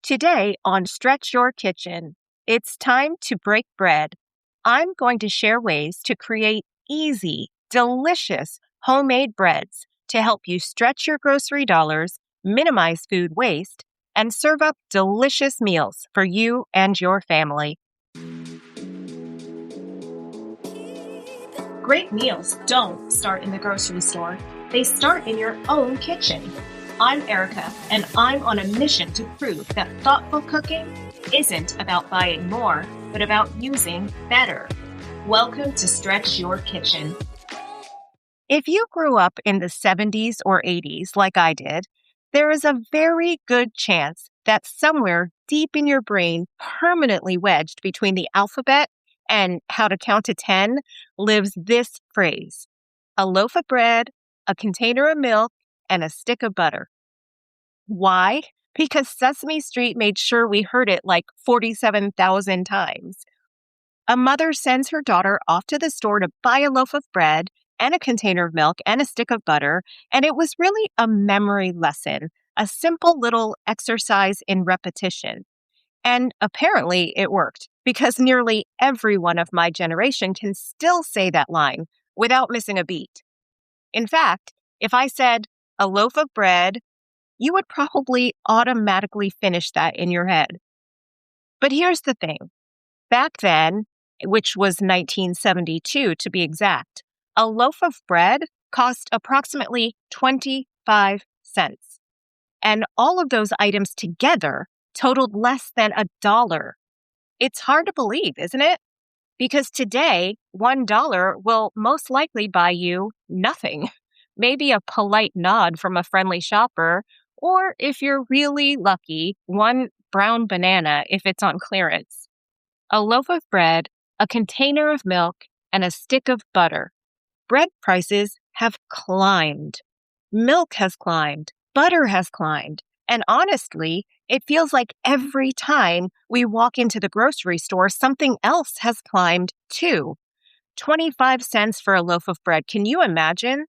Today on Stretch Your Kitchen, it's time to break bread. I'm going to share ways to create easy, delicious homemade breads to help you stretch your grocery dollars, minimize food waste, and serve up delicious meals for you and your family. Great meals don't start in the grocery store. They start in your own kitchen. I'm Erica, and I'm on a mission to prove that thoughtful cooking isn't about buying more, but about using better. Welcome to Stretch Your Kitchen. If you grew up in the 70s or 80s like I did, there is a very good chance that somewhere deep in your brain, permanently wedged between the alphabet and how to count to 10, lives this phrase: a loaf of bread, a container of milk, and a stick of butter. Why? Because Sesame Street made sure we heard it like 47,000 times. A mother sends her daughter off to the store to buy a loaf of bread and a container of milk and a stick of butter, and it was really a memory lesson, a simple little exercise in repetition. And apparently it worked, because nearly everyone of my generation can still say that line without missing a beat. In fact, if I said a loaf of bread, you would probably automatically finish that in your head. But here's the thing. Back then, which was 1972 to be exact, a loaf of bread cost approximately 25 cents. And all of those items together totaled less than $1. It's hard to believe, isn't it? Because today, $1 will most likely buy you nothing. Maybe a polite nod from a friendly shopper, or if you're really lucky, one brown banana if it's on clearance. A loaf of bread, a container of milk, and a stick of butter. Bread prices have climbed. Milk has climbed. Butter has climbed. And honestly, it feels like every time we walk into the grocery store, something else has climbed too. 25 cents for a loaf of bread. Can you imagine?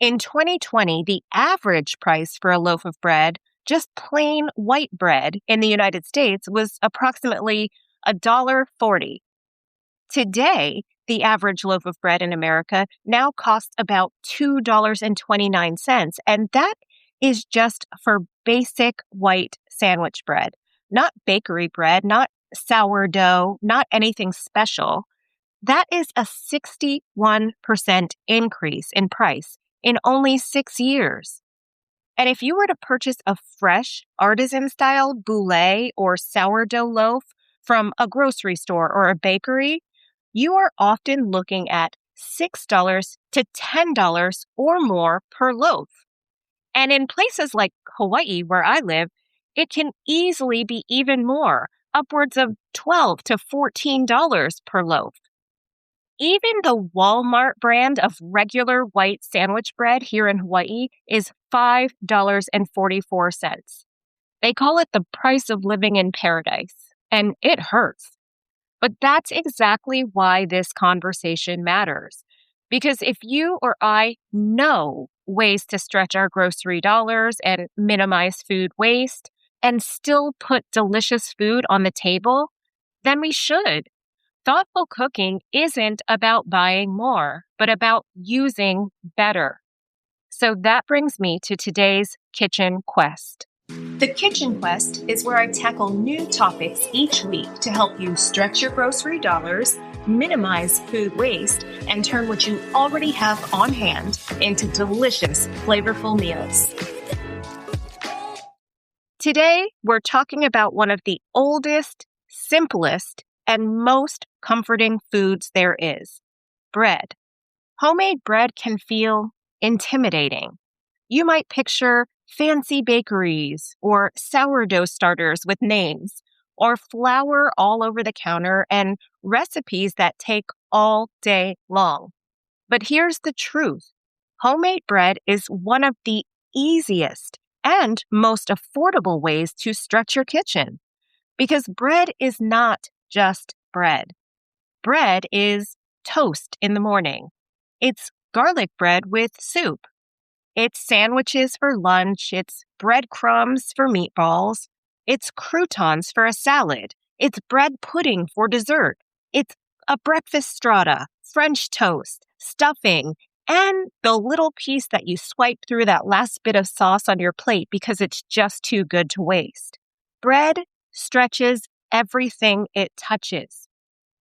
In 2020, the average price for a loaf of bread, just plain white bread in the United States, was approximately $1.40. Today, the average loaf of bread in America now costs about $2.29, and that is just for basic white sandwich bread, not bakery bread, not sourdough, not anything special. That is a 61% increase in price in only 6 years. And if you were to purchase a fresh artisan-style boules or sourdough loaf from a grocery store or a bakery, you are often looking at $6 to $10 or more per loaf. And in places like Hawaii, where I live, it can easily be even more, upwards of $12 to $14 per loaf. Even the Walmart brand of regular white sandwich bread here in Hawaii is $5.44. They call it the price of living in paradise, and it hurts. But that's exactly why this conversation matters. Because if you or I know ways to stretch our grocery dollars and minimize food waste and still put delicious food on the table, then we should. Thoughtful cooking isn't about buying more, but about using better. So that brings me to today's Kitchen Quest. The Kitchen Quest is where I tackle new topics each week to help you stretch your grocery dollars, minimize food waste, and turn what you already have on hand into delicious, flavorful meals. Today, we're talking about one of the oldest, simplest, and most comforting foods there is: bread. Homemade bread can feel intimidating. You might picture fancy bakeries or sourdough starters with names, or flour all over the counter and recipes that take all day long. But here's the truth. Homemade bread is one of the easiest and most affordable ways to stretch your kitchen, because bread is not just bread. Bread is toast in the morning. It's garlic bread with soup. It's sandwiches for lunch. It's breadcrumbs for meatballs. It's croutons for a salad. It's bread pudding for dessert. It's a breakfast strata, French toast, stuffing, and the little piece that you swipe through that last bit of sauce on your plate because it's just too good to waste. Bread stretches everything it touches.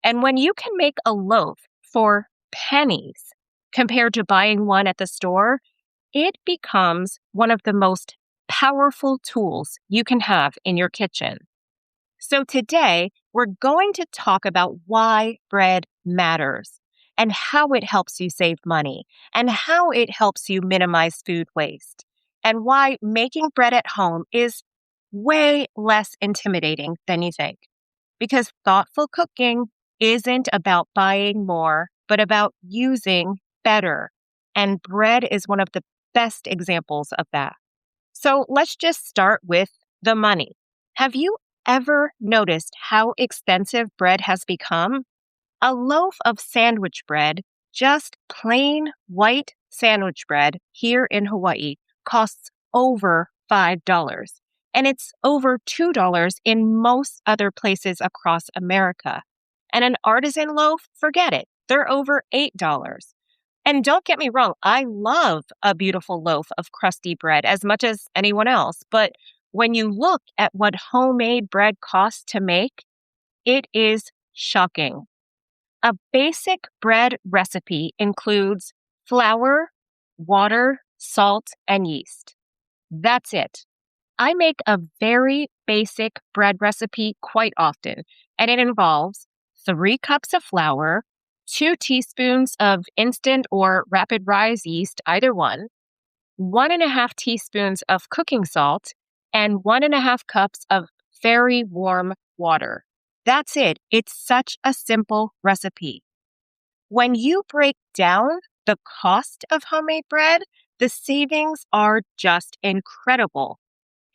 And when you can make a loaf for pennies compared to buying one at the store, it becomes one of the most powerful tools you can have in your kitchen. So today, we're going to talk about why bread matters and how it helps you save money and how it helps you minimize food waste and why making bread at home is way less intimidating than you think. Because thoughtful cooking isn't about buying more, but about using better. And bread is one of the best examples of that. So let's just start with the money. Have you ever noticed how expensive bread has become? A loaf of sandwich bread, just plain white sandwich bread here in Hawaii, costs over $5. And it's over $2 in most other places across America. And an artisan loaf, forget it, they're over $8. And don't get me wrong, I love a beautiful loaf of crusty bread as much as anyone else. But when you look at what homemade bread costs to make, it is shocking. A basic bread recipe includes flour, water, salt, and yeast. That's it. I make a very basic bread recipe quite often, and it involves 3 cups of flour, 2 teaspoons of instant or rapid rise yeast, either one, 1.5 teaspoons of cooking salt, and 1.5 cups of very warm water. That's it. It's such a simple recipe. When you break down the cost of homemade bread, the savings are just incredible.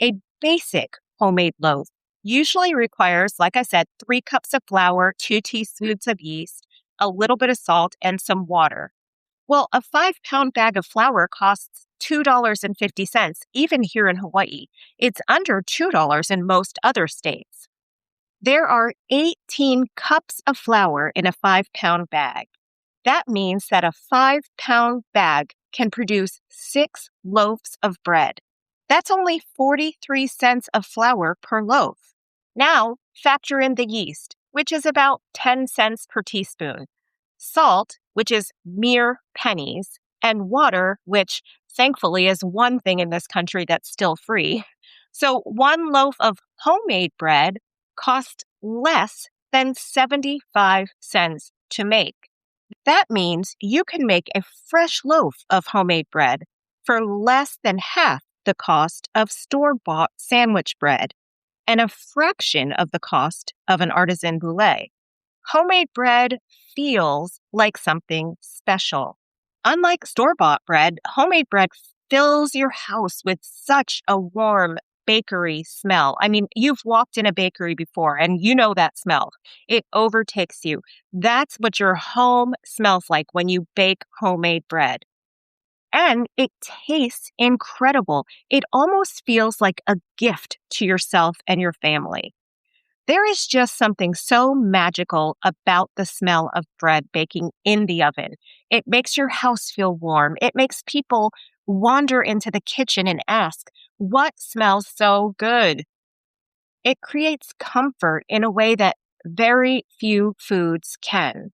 A basic homemade loaf usually requires, like I said, 3 cups of flour, 2 teaspoons of yeast, a little bit of salt, and some water. Well, a 5-pound bag of flour costs $2.50, even here in Hawaii. It's under $2 in most other states. There are 18 cups of flour in a 5-pound bag. That means that a 5-pound bag can produce 6 loaves of bread. That's only 43 cents of flour per loaf. Now, factor in the yeast, which is about 10 cents per teaspoon, salt, which is mere pennies, and water, which thankfully is one thing in this country that's still free. So one loaf of homemade bread costs less than 75 cents to make. That means you can make a fresh loaf of homemade bread for less than half the cost of store-bought sandwich bread and a fraction of the cost of an artisan boule. Homemade bread feels like something special. Unlike store-bought bread, homemade bread fills your house with such a warm bakery smell. I mean, you've walked in a bakery before and you know that smell. It overtakes you. That's what your home smells like when you bake homemade bread. And it tastes incredible. It almost feels like a gift to yourself and your family. There is just something so magical about the smell of bread baking in the oven. It makes your house feel warm. It makes people wander into the kitchen and ask, "What smells so good?" It creates comfort in a way that very few foods can.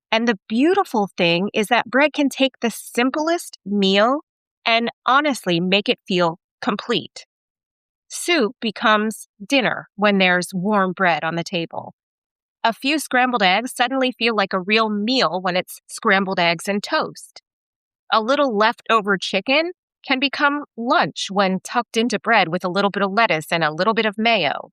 And the beautiful thing is that bread can take the simplest meal and honestly make it feel complete. Soup becomes dinner when there's warm bread on the table. A few scrambled eggs suddenly feel like a real meal when it's scrambled eggs and toast. A little leftover chicken can become lunch when tucked into bread with a little bit of lettuce and a little bit of mayo.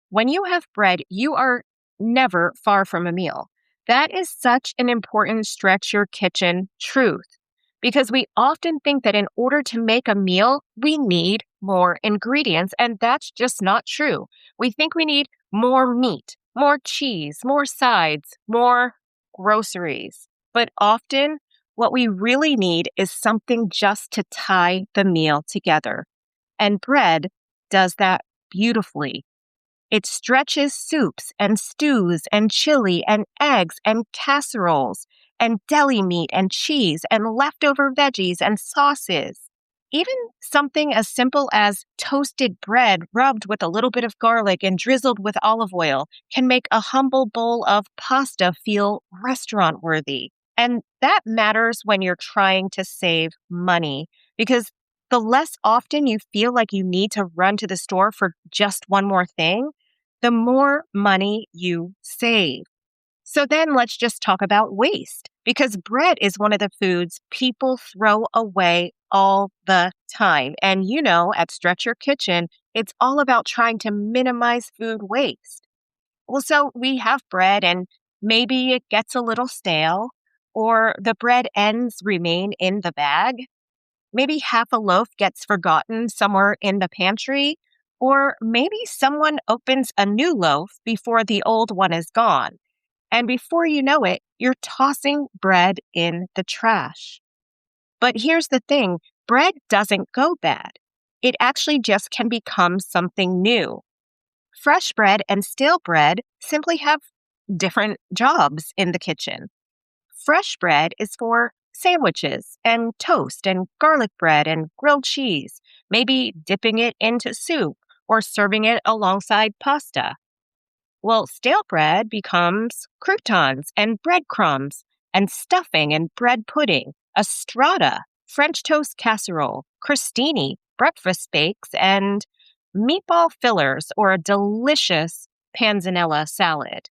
When you have bread, you are never far from a meal. That is such an important stretch your kitchen truth because we often think that in order to make a meal, we need more ingredients, and that's just not true. We think we need more meat, more cheese, more sides, more groceries. But often, what we really need is something just to tie the meal together. And bread does that beautifully. It stretches soups and stews and chili and eggs and casseroles and deli meat and cheese and leftover veggies and sauces. Even something as simple as toasted bread rubbed with a little bit of garlic and drizzled with olive oil can make a humble bowl of pasta feel restaurant worthy. And that matters when you're trying to save money because the less often you feel like you need to run to the store for just one more thing, the more money you save. So then let's just talk about waste because bread is one of the foods people throw away all the time. And at Stretch Your Kitchen, it's all about trying to minimize food waste. Well, so we have bread and maybe it gets a little stale or the bread ends remain in the bag. Maybe half a loaf gets forgotten somewhere in the pantry, or maybe someone opens a new loaf before the old one is gone. And before you know it, you're tossing bread in the trash. But here's the thing, bread doesn't go bad. It actually just can become something new. Fresh bread and stale bread simply have different jobs in the kitchen. Fresh bread is for sandwiches and toast and garlic bread and grilled cheese, maybe dipping it into soup or serving it alongside pasta. Well, stale bread becomes croutons and breadcrumbs and stuffing and bread pudding, a strata, French toast casserole, crostini, breakfast bakes, and meatball fillers or a delicious panzanella salad.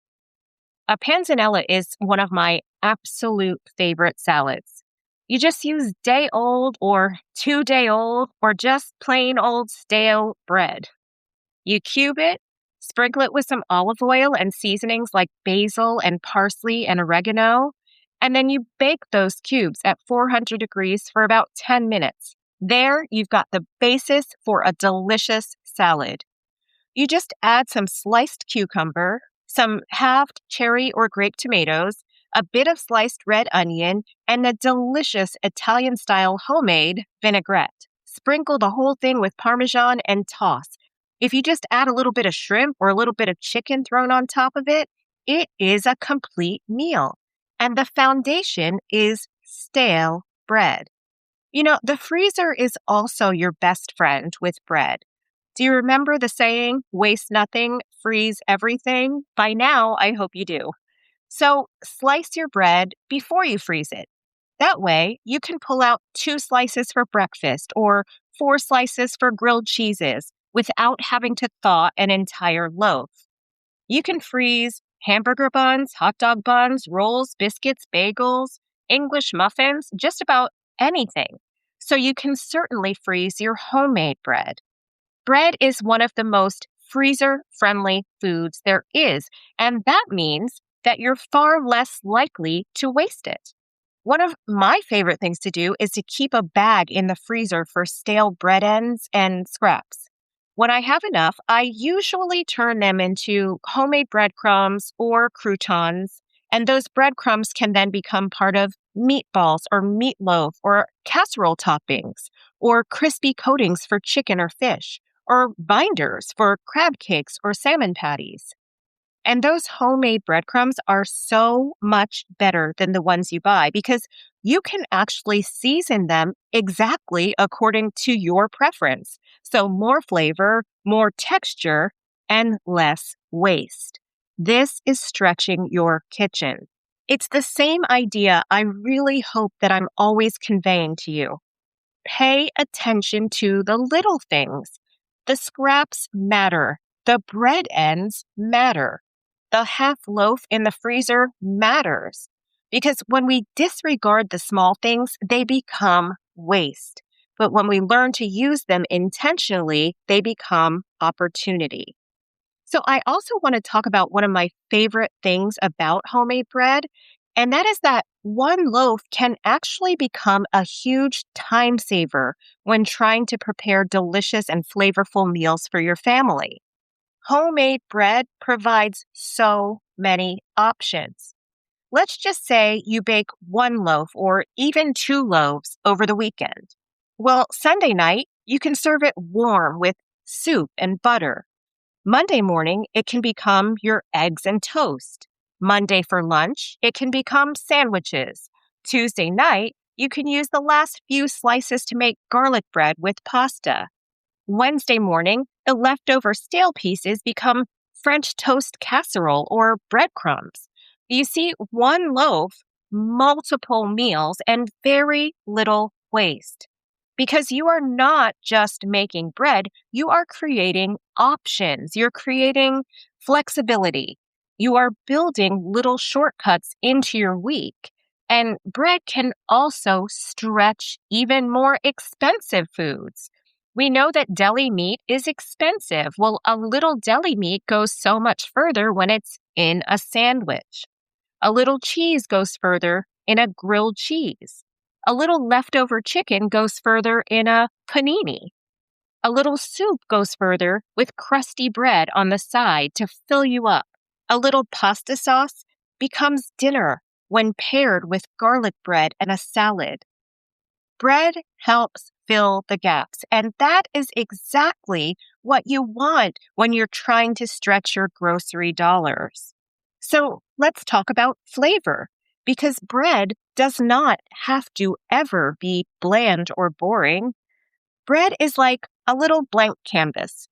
A panzanella is one of my absolute favorite salads. You just use day-old or 2-day-old or just plain old stale bread. You cube it, sprinkle it with some olive oil and seasonings like basil and parsley and oregano, and then you bake those cubes at 400 degrees for about 10 minutes. There, you've got the basis for a delicious salad. You just add some sliced cucumber, some halved cherry or grape tomatoes, a bit of sliced red onion, and a delicious Italian-style homemade vinaigrette. Sprinkle the whole thing with Parmesan and toss. If you just add a little bit of shrimp or a little bit of chicken thrown on top of it, it is a complete meal. And the foundation is stale bread. The freezer is also your best friend with bread. Do you remember the saying, waste nothing, freeze everything? By now, I hope you do. So slice your bread before you freeze it. That way, you can pull out 2 slices for breakfast or 4 slices for grilled cheeses without having to thaw an entire loaf. You can freeze hamburger buns, hot dog buns, rolls, biscuits, bagels, English muffins, just about anything. So you can certainly freeze your homemade bread. Bread is one of the most freezer-friendly foods there is, and that means that you're far less likely to waste it. One of my favorite things to do is to keep a bag in the freezer for stale bread ends and scraps. When I have enough, I usually turn them into homemade breadcrumbs or croutons, and those breadcrumbs can then become part of meatballs or meatloaf or casserole toppings or crispy coatings for chicken or fish or binders for crab cakes or salmon patties. And those homemade breadcrumbs are so much better than the ones you buy because you can actually season them exactly according to your preference. So more flavor, more texture, and less waste. This is stretching your kitchen. It's the same idea I really hope that I'm always conveying to you. Pay attention to the little things. The scraps matter. The bread ends matter. The half loaf in the freezer matters. Because when we disregard the small things, they become waste. But when we learn to use them intentionally, they become opportunity. So I also want to talk about one of my favorite things about homemade bread, and that is that one loaf can actually become a huge time saver when trying to prepare delicious and flavorful meals for your family. Homemade bread provides so many options. Let's just say you bake 1 loaf or even 2 loaves over the weekend. Well, Sunday night, you can serve it warm with soup and butter, Monday morning, it can become your eggs and toast. Monday for lunch, it can become sandwiches. Tuesday night, you can use the last few slices to make garlic bread with pasta. Wednesday morning, the leftover stale pieces become French toast casserole or breadcrumbs. You see, one loaf, multiple meals, and very little waste. Because you are not just making bread, you are creating options. You're creating flexibility. You are building little shortcuts into your week. And bread can also stretch even more expensive foods. We know that deli meat is expensive. Well, a little deli meat goes so much further when it's in a sandwich. A little cheese goes further in a grilled cheese. A little leftover chicken goes further in a panini. A little soup goes further with crusty bread on the side to fill you up. A little pasta sauce becomes dinner when paired with garlic bread and a salad. Bread helps fill the gaps, and that is exactly what you want when you're trying to stretch your grocery dollars. So let's talk about flavor, because bread does not have to ever be bland or boring. Bread is like a little blank canvas.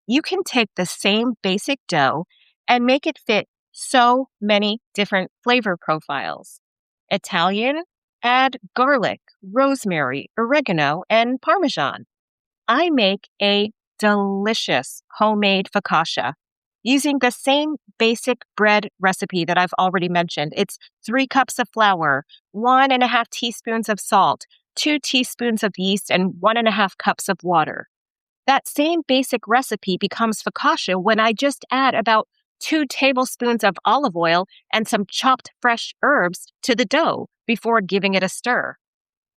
You can take the same basic dough and make it fit so many different flavor profiles. Italian, add garlic, rosemary, oregano, and Parmesan. I make a delicious homemade focaccia using the same basic bread recipe that I've already mentioned. It's 3 cups of flour, 1.5 teaspoons of salt, 2 teaspoons of yeast, and 1.5 cups of water. That same basic recipe becomes focaccia when I just add about 2 tablespoons of olive oil and some chopped fresh herbs to the dough before giving it a stir.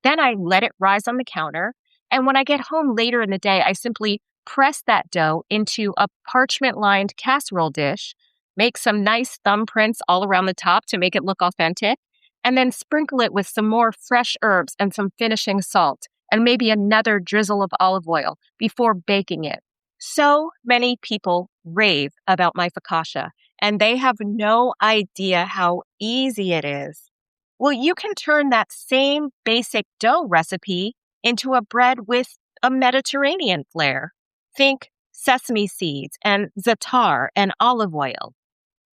Then I let it rise on the counter, and when I get home later in the day, I simply press that dough into a parchment-lined casserole dish, make some nice thumbprints all around the top to make it look authentic, and then sprinkle it with some more fresh herbs and some finishing salt, and maybe another drizzle of olive oil before baking it. So many people rave about my focaccia, and they have no idea how easy it is. Well, you can turn that same basic dough recipe into a bread with a Mediterranean flair. Think sesame seeds and za'atar and olive oil.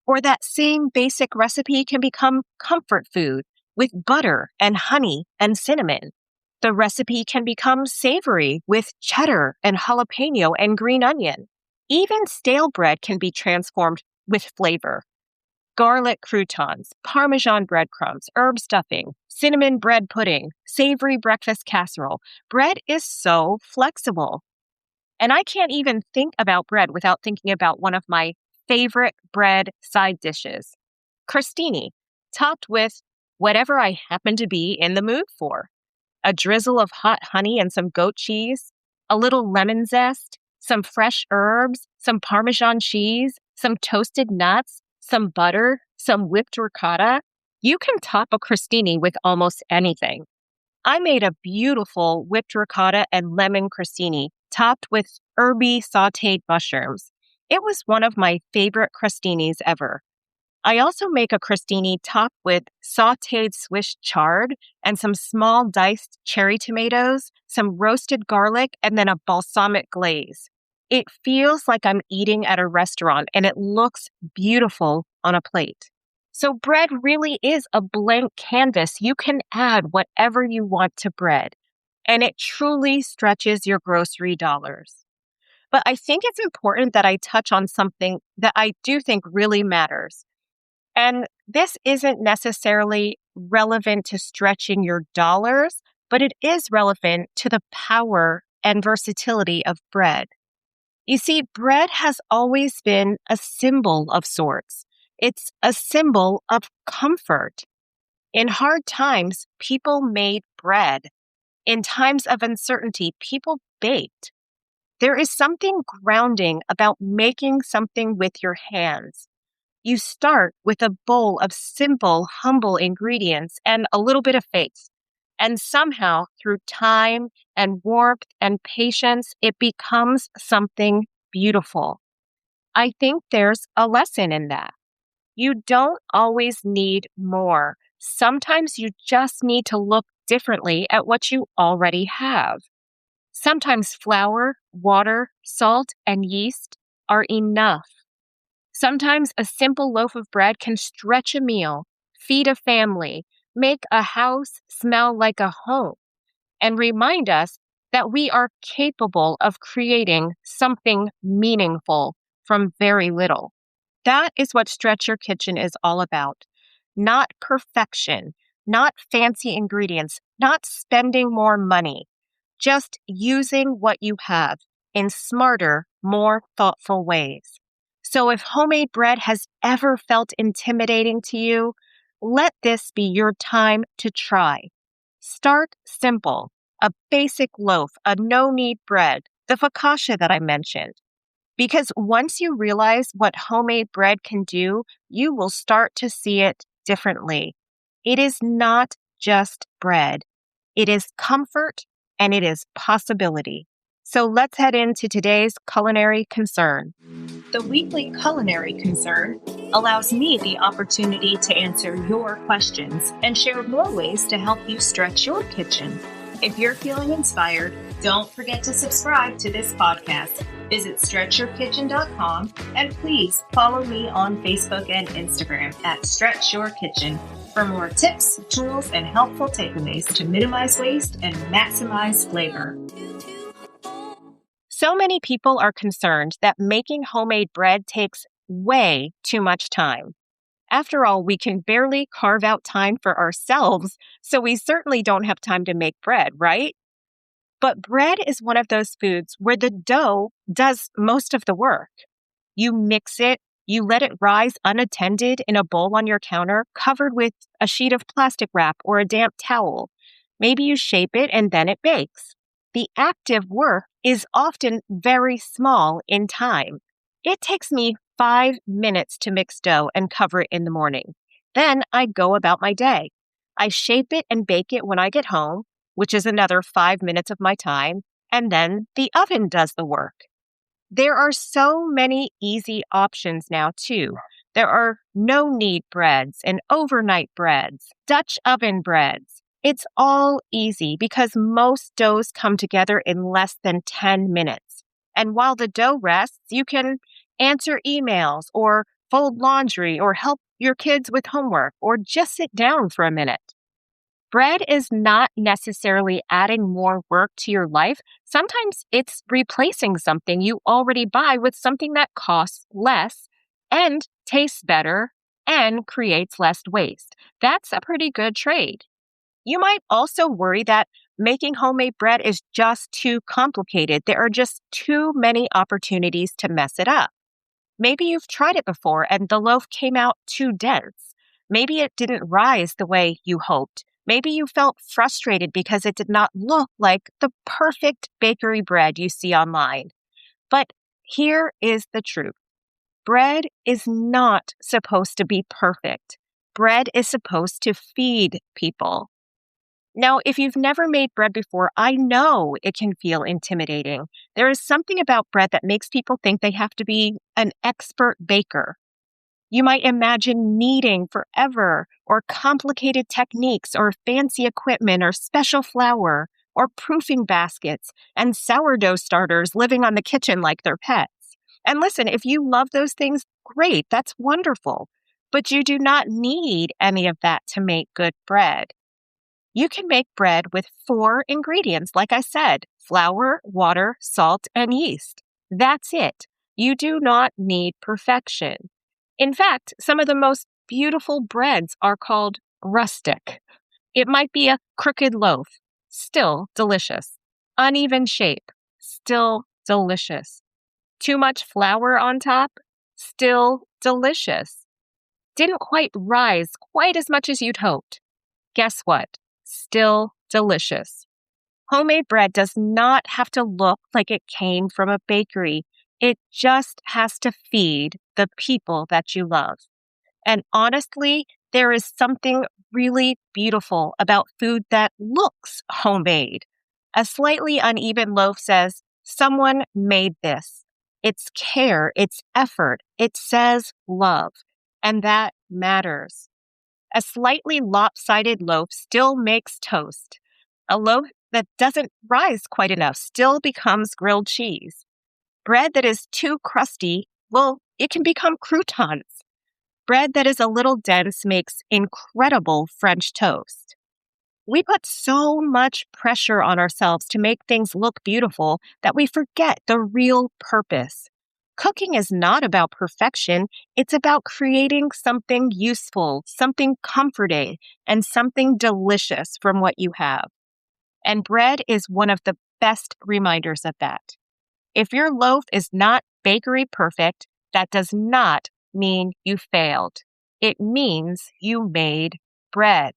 Or that same basic recipe can become comfort food with butter and honey and cinnamon. The recipe can become savory with cheddar and jalapeno and green onion. Even stale bread can be transformed with flavor. Garlic croutons, Parmesan breadcrumbs, herb stuffing, cinnamon bread pudding, savory breakfast casserole. Bread is so flexible. And I can't even think about bread without thinking about one of my favorite bread side dishes, crostini, topped with whatever I happen to be in the mood for. A drizzle of hot honey and some goat cheese, a little lemon zest, some fresh herbs, some Parmesan cheese, some toasted nuts, some butter, some whipped ricotta. You can top a crostini with almost anything. I made a beautiful whipped ricotta and lemon crostini topped with herby sautéed mushrooms. It was one of my favorite crostinis ever. I also make a crostini topped with sautéed Swiss chard and some small diced cherry tomatoes, some roasted garlic, and then a balsamic glaze. It feels like I'm eating at a restaurant, and it looks beautiful on a plate. So bread really is a blank canvas. You can add whatever you want to bread, and it truly stretches your grocery dollars. But I think it's important that I touch on something that I do think really matters. And this isn't necessarily relevant to stretching your dollars, but it is relevant to the power and versatility of bread. You see, bread has always been a symbol of sorts. It's a symbol of comfort. In hard times, people made bread. In times of uncertainty, people baked. There is something grounding about making something with your hands. You start with a bowl of simple, humble ingredients and a little bit of faith. And somehow, through time and warmth and patience, it becomes something beautiful. I think there's a lesson in that. You don't always need more. Sometimes you just need to look differently at what you already have. Sometimes flour, water, salt, and yeast are enough. Sometimes a simple loaf of bread can stretch a meal, feed a family, make a house smell like a home, and remind us that we are capable of creating something meaningful from very little. That is what Stretch Your Kitchen is all about. Not perfection, not fancy ingredients, not spending more money, just using what you have in smarter, more thoughtful ways. So if homemade bread has ever felt intimidating to you, let this be your time to try. Start simple, a basic loaf, a no-knead bread, the focaccia that I mentioned. Because once you realize what homemade bread can do, you will start to see it differently. It is not just bread. It is comfort and it is possibility. So let's head into today's culinary concern. The weekly culinary concern allows me the opportunity to answer your questions and share more ways to help you stretch your kitchen. If you're feeling inspired, don't forget to subscribe to this podcast. Visit stretchyourkitchen.com and please follow me on Facebook and Instagram at Stretch Your Kitchen for more tips, tools, and helpful takeaways to minimize waste and maximize flavor. So many people are concerned that making homemade bread takes way too much time. After all, we can barely carve out time for ourselves, so we certainly don't have time to make bread, right? But bread is one of those foods where the dough does most of the work. You mix it, you let it rise unattended in a bowl on your counter, covered with a sheet of plastic wrap or a damp towel. Maybe you shape it and then it bakes. The active work is often very small in time. It takes me 5 minutes to mix dough and cover it in the morning. Then I go about my day. I shape it and bake it when I get home, which is another 5 minutes of my time, and then the oven does the work. There are so many easy options now, too. There are no-knead breads and overnight breads, Dutch oven breads. It's all easy because most doughs come together in less than 10 minutes. And while the dough rests, you can answer emails or fold laundry or help your kids with homework or just sit down for a minute. Bread is not necessarily adding more work to your life. Sometimes it's replacing something you already buy with something that costs less and tastes better and creates less waste. That's a pretty good trade. You might also worry that making homemade bread is just too complicated. There are just too many opportunities to mess it up. Maybe you've tried it before and the loaf came out too dense. Maybe it didn't rise the way you hoped. Maybe you felt frustrated because it did not look like the perfect bakery bread you see online. But here is the truth. Bread is not supposed to be perfect. Bread is supposed to feed people. Now, if you've never made bread before, I know it can feel intimidating. There is something about bread that makes people think they have to be an expert baker. You might imagine kneading forever, or complicated techniques, or fancy equipment, or special flour, or proofing baskets, and sourdough starters living on the kitchen like their pets. And listen, if you love those things, great, that's wonderful. But you do not need any of that to make good bread. You can make bread with 4 ingredients, like I said, flour, water, salt, and yeast. That's it. You do not need perfection. In fact, some of the most beautiful breads are called rustic. It might be a crooked loaf, still delicious. Uneven shape, still delicious. Too much flour on top, still delicious. Didn't quite rise quite as much as you'd hoped. Guess what? Still delicious. Homemade bread does not have to look like it came from a bakery. It just has to feed the people that you love. And honestly, there is something really beautiful about food that looks homemade. A slightly uneven loaf says, "Someone made this." it's care, it's effort, it says love, and that matters. A slightly lopsided loaf still makes toast. A loaf that doesn't rise quite enough still becomes grilled cheese. Bread that is too crusty, well, it can become croutons. Bread that is a little dense makes incredible French toast. We put so much pressure on ourselves to make things look beautiful that we forget the real purpose. Cooking is not about perfection. It's about creating something useful, something comforting, and something delicious from what you have. And bread is one of the best reminders of that. If your loaf is not bakery perfect, that does not mean you failed. It means you made bread.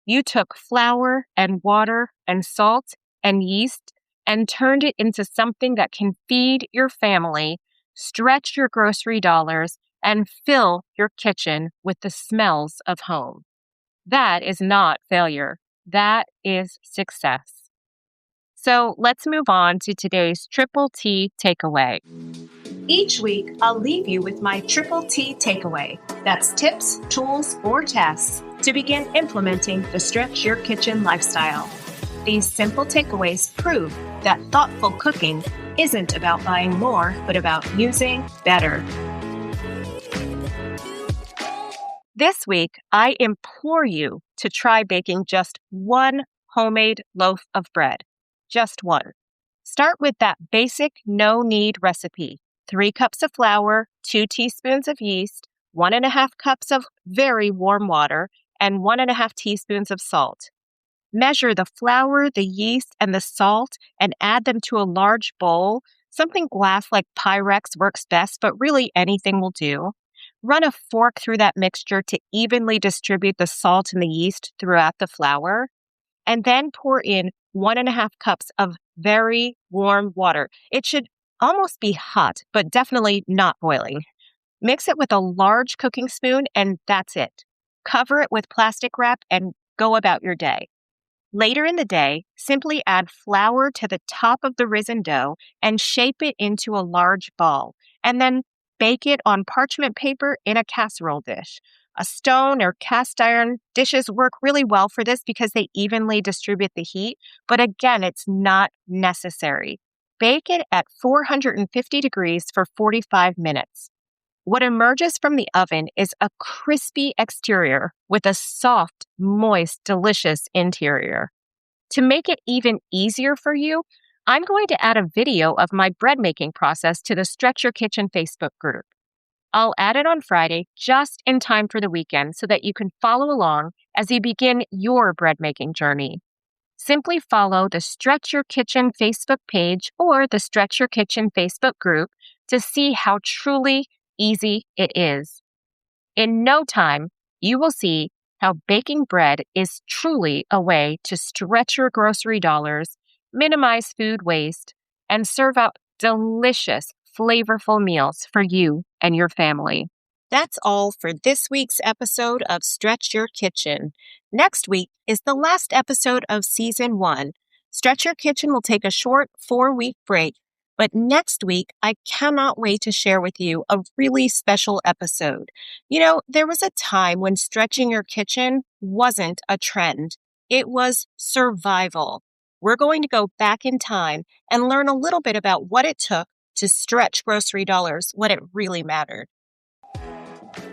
You took flour and water and salt and yeast and turned it into something that can feed your family, stretch your grocery dollars, and fill your kitchen with the smells of home. That is not failure. That is success. So let's move on to today's Triple T takeaway. Each week, I'll leave you with my Triple T takeaway. That's tips, tools, or tasks to begin implementing the Stretch Your Kitchen lifestyle. These simple takeaways prove that thoughtful cooking isn't about buying more, but about using better. This week, I implore you to try baking just one homemade loaf of bread. Just one. Start with that basic no-knead recipe. 3 cups of flour, 2 teaspoons of yeast, 1.5 cups of very warm water, and 1.5 teaspoons of salt. Measure the flour, the yeast, and the salt and add them to a large bowl. Something glass like Pyrex works best, but really anything will do. Run a fork through that mixture to evenly distribute the salt and the yeast throughout the flour. And then pour in 1.5 cups of very warm water. It should almost be hot, but definitely not boiling. Mix it with a large cooking spoon, and that's it. Cover it with plastic wrap and go about your day. Later in the day, simply add flour to the top of the risen dough and shape it into a large ball, and then bake it on parchment paper in a casserole dish. A stone or cast iron dishes work really well for this because they evenly distribute the heat, but again, it's not necessary. Bake it at 450 degrees for 45 minutes. What emerges from the oven is a crispy exterior with a soft, moist, delicious interior. To make it even easier for you, I'm going to add a video of my bread making process to the Stretch Your Kitchen Facebook group. I'll add it on Friday just in time for the weekend so that you can follow along as you begin your bread making journey. Simply follow the Stretch Your Kitchen Facebook page or the Stretch Your Kitchen Facebook group to see how truly easy it is. In no time, you will see how baking bread is truly a way to stretch your grocery dollars, minimize food waste, and serve up delicious, flavorful meals for you and your family. That's all for this week's episode of Stretch Your Kitchen. Next week is the last episode of Season 1. Stretch Your Kitchen will take a short 4-week break, but next week I cannot wait to share with you a really special episode. You know, there was a time when stretching your kitchen wasn't a trend. It was survival. We're going to go back in time and learn a little bit about what it took to stretch grocery dollars when it really mattered.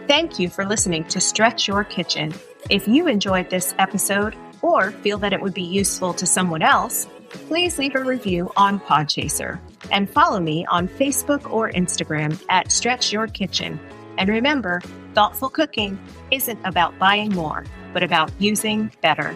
Thank you for listening to Stretch Your Kitchen. If you enjoyed this episode or feel that it would be useful to someone else, please leave a review on Podchaser and follow me on Facebook or Instagram at Stretch Your Kitchen. And remember, thoughtful cooking isn't about buying more, but about using better.